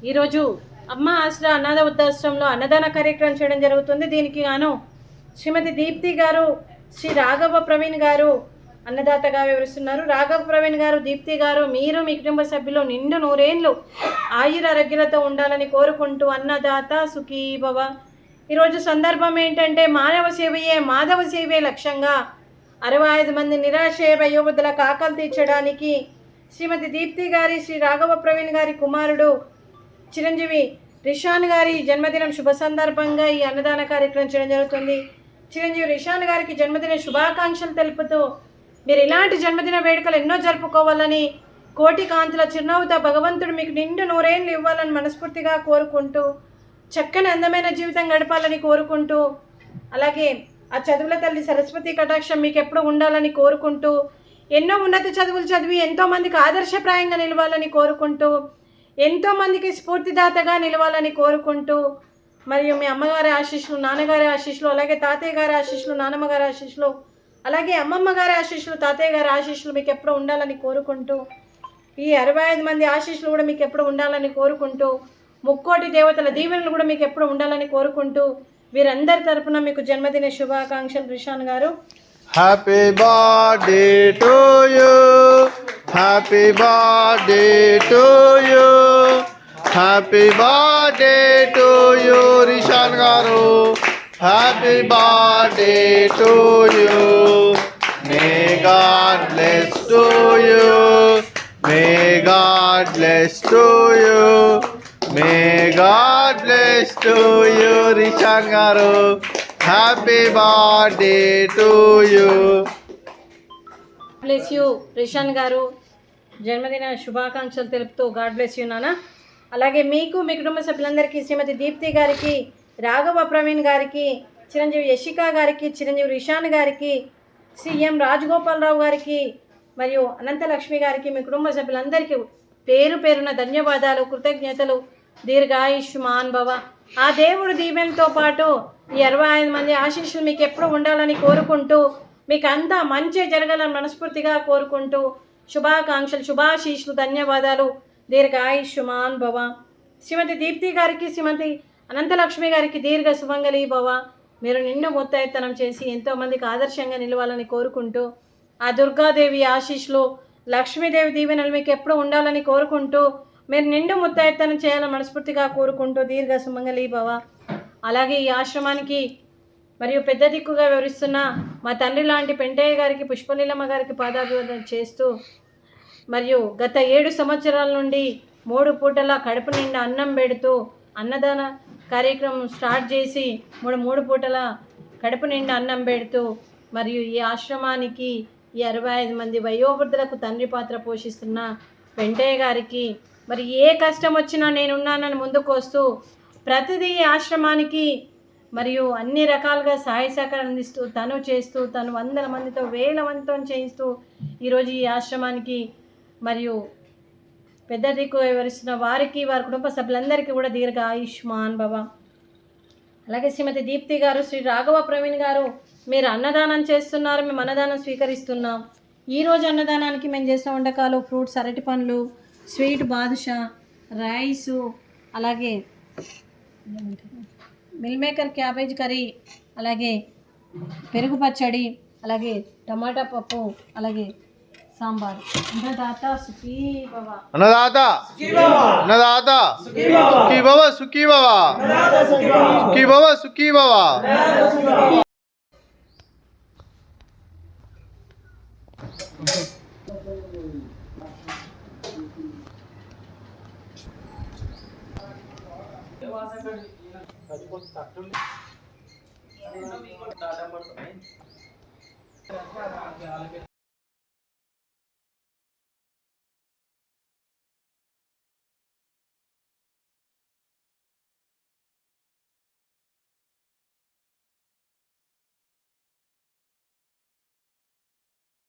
ఈరోజు అమ్మ ఆశ్రా అనాథ వృద్ధాశ్రమంలో అన్నదాన కార్యక్రమం చేయడం జరుగుతుంది. దీనికి గాను శ్రీమతి దీప్తి గారు, శ్రీ రాఘవ ప్రవీణ్ గారు అన్నదాతగా వివరిస్తున్నారు. రాఘవ ప్రవీణ్ గారు, దీప్తి గారు, మీరు మీ కుటుంబ సభ్యులు నిండు నూరేళ్ళు ఆయురారోగ్యాలతో ఉండాలని కోరుకుంటూ అన్నదాత సుఖీ భవ. ఈరోజు సందర్భం ఏంటంటే మానవ సేవయే మాధవ సేవే లక్ష్యంగా 65 మంది నిరాశ్రయ వయోవృద్ధులకు ఆకలి తీర్చడానికి శ్రీమతి దీప్తి గారి, శ్రీ రాఘవ ప్రవీణ్ గారి కుమారుడు చిరంజీవి రిషాన్ గారి జన్మదినం శుభ సందర్భంగా ఈ అన్నదాన కార్యక్రమం చేయడం జరుగుతుంది. చిరంజీవి రిషాన్ గారికి జన్మదిన శుభాకాంక్షలు తెలుపుతూ మీరు ఇలాంటి జన్మదిన వేడుకలు ఎన్నో జరుపుకోవాలని, కోటి కాంతుల చిరునవ్వుతో భగవంతుడు మీకు నిండు నూరేళ్ళు ఇవ్వాలని మనస్ఫూర్తిగా కోరుకుంటూ, చక్కని అందమైన జీవితం గడపాలని కోరుకుంటూ, అలాగే ఆ చదువుల తల్లి సరస్వతి కటాక్షం మీకు ఎప్పుడు ఉండాలని కోరుకుంటూ, ఎన్నో ఉన్నత చదువులు చదివి ఎంతోమందికి ఆదర్శప్రాయంగా నిలవాలని కోరుకుంటూ, ఎంతోమందికి స్ఫూర్తిదాతగా నిలవాలని కోరుకుంటూ, మరియు మీ అమ్మగారి ఆశీస్సులు, నాన్నగారి ఆశీస్సులు, అలాగే తాతయ్య గారి ఆశీస్సులు, నాన్నమ్మ గారి ఆశీస్సులు, అలాగే అమ్మమ్మ గారి ఆశీస్సులు, తాతయ్య గారి ఆశీస్సులు మీకు ఎప్పుడు ఉండాలని కోరుకుంటూ, ఈ 65 మంది ఆశీస్సులు కూడా మీకు ఎప్పుడు ఉండాలని కోరుకుంటూ, ముక్కోటి దేవతల దీవెనలు కూడా మీకు ఎప్పుడు ఉండాలని కోరుకుంటూ, వీరందరి తరపున మీకు జన్మదిన శుభాకాంక్షలు. రిషాన్ గారు, happy birthday to you, happy birthday to you, happy birthday to you Rishan గారు, happy birthday to you, may God bless to you, may God bless to you, may God bless to you Rishan గారు, happy birthday to you. Bless you Rishan గారు, జన్మదిన శుభాకాంక్షలు తెలుపుతూ God bless you నాన్న. అలాగే మీకు, మీ కుటుంబ సభ్యులందరికీ, శ్రీమతి దీప్తి గారికి, రాఘవ ప్రవీణ్ గారికి, చిరంజీవి యశికా గారికి, చిరంజీవి రిషాన్ గారికి, శ్రీ ఎం రాజగోపాలరావు గారికి, మరియు అనంతలక్ష్మి గారికి, మీ కుటుంబ సభ్యులందరికీ పేరు పేరున ధన్యవాదాలు, కృతజ్ఞతలు. దీర్ఘాయుష్మాన్ భవ. ఆ దేవుడు దీవెనతో పాటు ఈ 65 మంది ఆశీస్సులు మీకు ఎప్పుడు ఉండాలని కోరుకుంటూ, మీకు అంతా మంచి జరగాలని మనస్ఫూర్తిగా కోరుకుంటూ, శుభాకాంక్షలు, శుభాశీస్సులు, ధన్యవాదాలు. దీర్ఘాయుష్మాన్ భవ. శ్రీమతి దీప్తి గారికి, శ్రీమతి అనంతలక్ష్మి గారికి దీర్ఘ సుమంగళి భవ. మీరు నిండు ముత్తైతనం చేసి ఎంతోమందికి ఆదర్శంగా నిలవాలని కోరుకుంటూ, ఆ దుర్గాదేవి ఆశీస్సులు, లక్ష్మీదేవి దీవెనలు మీకు ఎప్పుడు ఉండాలని కోరుకుంటూ, మీరు నిండు ముత్తైతనం చేయాలని మనస్ఫూర్తిగా కోరుకుంటూ, దీర్ఘ సుమంగళి భవ. అలాగే ఈ ఆశ్రమానికి మరియు పెద్ద దిక్కుగా వివరిస్తున్న మా తండ్రి లాంటి పెంటయ్య గారికి, పుష్పలీలమ్మ గారికి పాదాభివందనం చేస్తూ, మరియు గత 7 సంవత్సరాల నుండి 3 పూటల కడుపు నిండా అన్నం పెడుతూ అన్నదాన కార్యక్రమం స్టార్ట్ చేసి 3 పూటల కడుపు నిండా అన్నం పెడుతూ, మరియు ఈ ఆశ్రమానికి ఈ 65 మంది వయోవృద్ధులకు తండ్రి పాత్ర పోషిస్తున్న వెంటయ్య గారికి, మరి ఏ కష్టం వచ్చినా నేనున్నానని ముందుకు వస్తూ ప్రతిదీ ఈ ఆశ్రమానికి మరియు అన్ని రకాలుగా సహాయ సహకారం అందిస్తూ, తను చేస్తూ, తను 100 మందితో 1000 మందితో చేయిస్తూ ఈరోజు ఈ ఆశ్రమానికి మరియు పెద్ద దిక్కు వివరిస్తున్న వారికి, వారి కుటుంబ సభ్యులందరికీ కూడా దీర్ఘ ఆయుష్మాన్ భవ. అలాగే శ్రీమతి దీప్తి గారు, శ్రీ రాఘవ ప్రవీణ్ గారు, మీరు అన్నదానం చేస్తున్నారు, మేము అన్నదానం స్వీకరిస్తున్నాం. ఈరోజు అన్నదానానికి మేము చేసిన వంటకాలు ఫ్రూట్స్, అరటి పండ్లు, స్వీట్ బాదుషా, రైసు, అలాగే మిల్ మేకర్ క్యాబేజ్ కర్రీ, అలాగే పెరుగు పచ్చడి, అలాగే టమాటా పప్పు, అలాగే సాంబార్. అన్నదాత సుఖీ భవ. అన్నదాత అన్నదాత సుఖీ భవ, సుఖీ భవ, సుఖీ భవ, సుఖీ భవ.